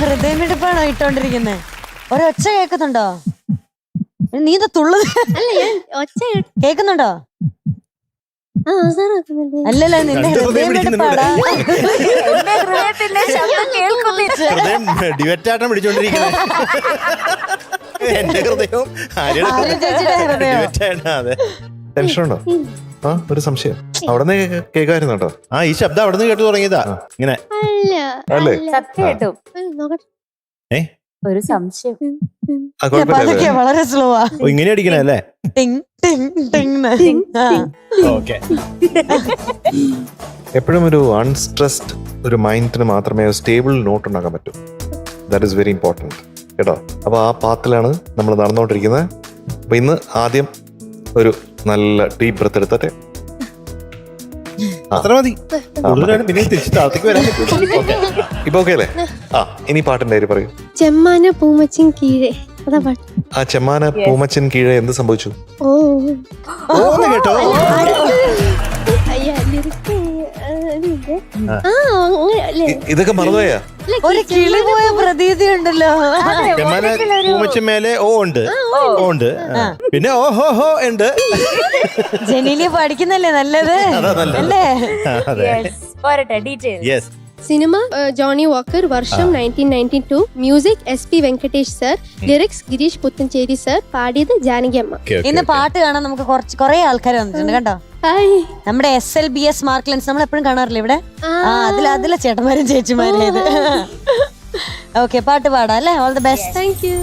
ഹൃദയമിടിപ്പാണോ ഇട്ടോണ്ടിരിക്കുന്നത്? ഒരൊച്ച കേൾക്കുന്നുണ്ടോ? നീ ഇത് തുള്ളത് അല്ല ഞാൻ ഒച്ച കേൾക്കുന്നുണ്ടോ? അല്ലല്ല, നിന്റെ ഹൃദയമിടിപ്പാടാ. ഡിവറ്റാട്ടം പിടിച്ചോണ്ടിരിക്കുന്നത് എന്റെ ഹൃദയവും ചേച്ചിയുടെ ഹൃദയം. അതെ. ടെൻഷൻ ഉണ്ടോ? ആ, ഒരു സംശയം. അവിടെ നിന്ന് കേൾക്കായിരുന്നു കേട്ടോ. ആ, ഈ ശബ്ദം അവിടെ നിന്ന് കേട്ടു തുടങ്ങിയതാ. ഇങ്ങനെ അല്ലേ? സത്യം കേട്ടോ, ഒരു സംശയം. ആ, കുഴപ്പമില്ല. പതുക്കെ, വളരെ സ്ലോ ആ. ഇങ്ങനെ അടിക്കണേ അല്ലേ? ടിങ് ടിങ് ടിങ്. ഓക്കെ. എപ്പോഴും ഒരു അൺസ്ട്രെസ്ഡ് ഒരു മൈൻഡിന് മാത്രമേ സ്റ്റേബിൾ നോട്ട് ഉണ്ടാക്കാൻ പറ്റൂ. ദാറ്റ് ഈസ് വെരി ഇമ്പോർട്ടൻറ്റ് കേട്ടോ. അപ്പോൾ ആ പാത്തിലാണ് നമ്മൾ നടന്നുകൊണ്ടിരിക്കുന്നത്. അപ്പോൾ ഇന്ന് ആദ്യം ഒരു നല്ല ഡീപ് ബ്രത്ത് എടുത്തിട്ട് അത്ര മതി. പിന്നെ തിരിച്ച് താഴത്തേക്ക് വരാൻ പറ്റും. ഇപ്പൊ ഓക്കെ അല്ലേ? ആ, ഇനി പാട്ടിന്റെ പേര് പറയൂ. ചെമ്മാന പൂമച്ചിൻ കീഴേ. അതാ പാട്ട്. ആ ചെമ്മാന പൂമച്ചൻ കീഴെ എന്ത് സംഭവിച്ചു? ഓന്ന് കേട്ടോ. ഇതൊക്കെ മറന്നുപോയാ? ഒരു കിളി പോയ പ്രതീതി ഉണ്ടല്ലോ. പൂമച്ചമേലെ ഓ ഉണ്ട്, ഓ ഉണ്ട്. പിന്നെ ഓ ഹോ ഹോ ഉണ്ട്. ജനീലി പഠിക്കുന്നല്ലേ നല്ലത് അല്ലേ? പോരട്ടെ, ഡീറ്റെയിൽ. സിനിമ ജോണി വാക്കർ, വർഷം 1992, music SP Venkatesh sir, lyrics Gireesh Puthenchery sir, പാടിയത് ജാനകി അമ്മ. ഇന്ന് പാട്ട് കാണാൻ നമുക്ക് കുറെ ആൾക്കാർ വന്നിട്ടുണ്ട് കേട്ടോ. നമ്മുടെ SLBS മാർക്ക്ലൻസ് നമ്മൾ എപ്പോഴും കാണാറില്ല ഇവിടെ. അതിലെ ചേട്ടന്മാരും ചേച്ചിമാരും ഇത്. ഓക്കെ, പാട്ട് പാടാം അല്ലേ? All the best. Thank you.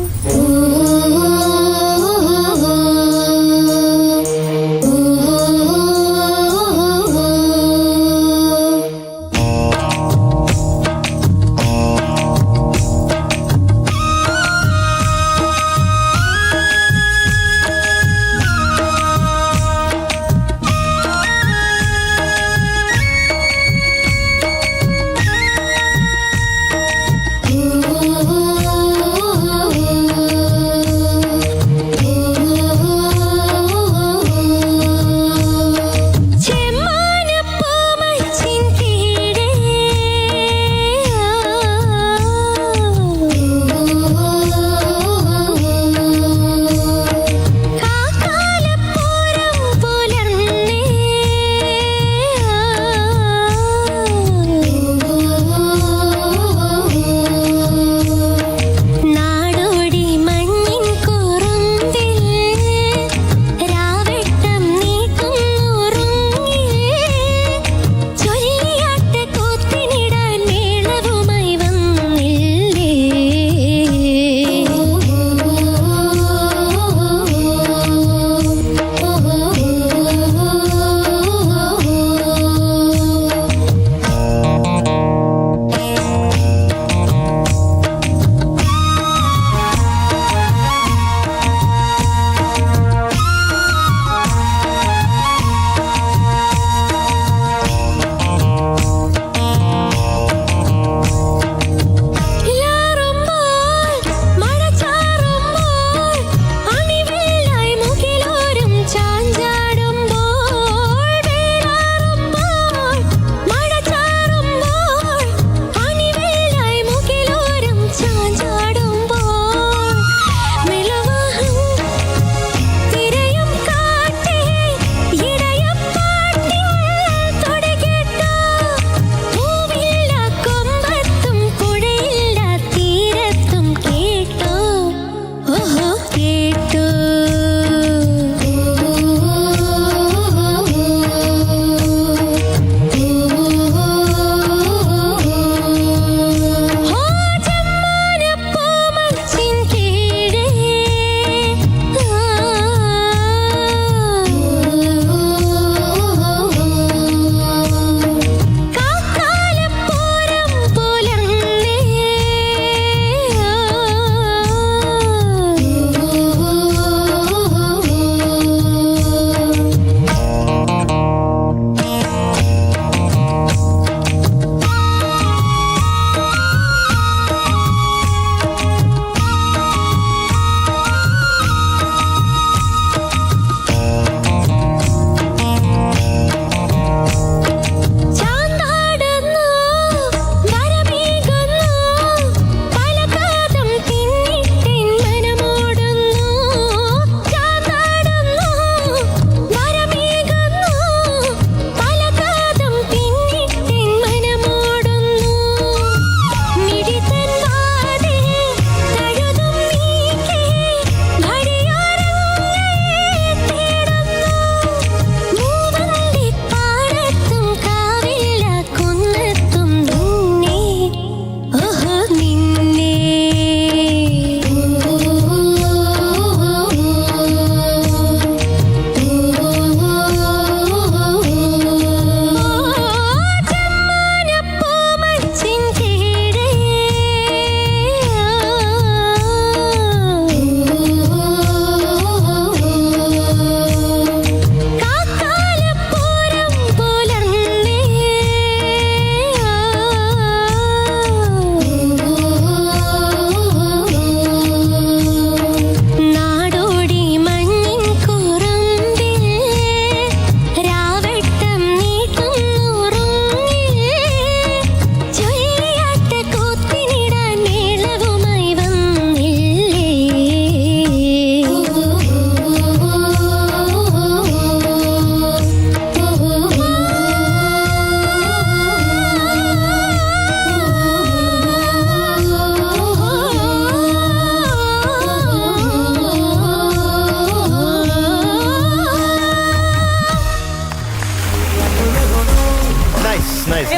Nice.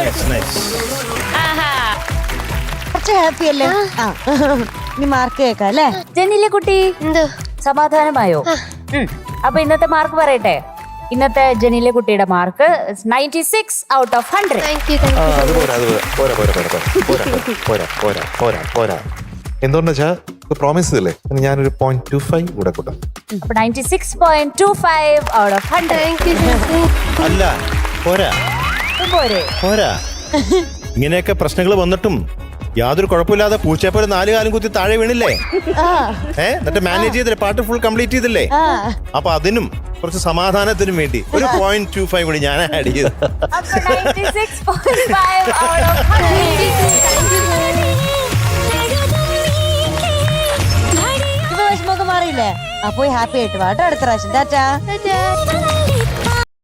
കുറച്ച് ഹാപ്പി അല്ലേ? ആ ഇനി മാർക്ക് കേൾക്കാം അല്ലേ? ജെന്നിലെ കുട്ടി എന്തോ സമാധാനമായോ? അപ്പൊ ഇന്നത്തെ മാർക്ക് പറയട്ടെ. ഇന്നത്തെ ജെന്നിലെ കുട്ടിയുടെ mark 96 out of 100. Thank you എന്തുകൊണ്ടെന്ന് വെച്ചാൽ പ്രോമിസ് ചെയ്തില്ലേ, ഞാനൊരു 0.25 കൂടെ കൂട്ടാം. അപ്പൊ 96.25 ഔട്ട് ഓഫ് 100. Thank you. അല്ല പോരാ പോരെ? പോരാ. ഇങ്ങനെയൊക്കെ പ്രശ്നങ്ങൾ വന്നിട്ടും യാതൊരു കുഴപ്പമില്ലാതെ പൂച്ചയെപ്പോലെ 4 കാലം കുത്തി താഴെ വീണില്ലേ? എന്നിട്ട് മാനേജ് ചെയ്തില്ലേ, പാട്ട് ഫുൾ കംപ്ലീറ്റ് ചെയ്തില്ലേ? അപ്പൊ അതിനും കുറച്ച് സമാധാനത്തിനും വേണ്ടി ഒരു 0.25 കൂടി ഞാൻ ആഡ് ചെയ്തു. അപ്പൊ 96.5 ഔട്ട് ഓഫ് 100. ഇപ്പൊ വിഷമമൊക്കെ മാറിയില്ലേ? അപ്പൊ ഹാപ്പി ആയിട്ട് വാട്ടോ അടുത്ത പ്രാവശ്യം. ടാറ്റാ. Thank U.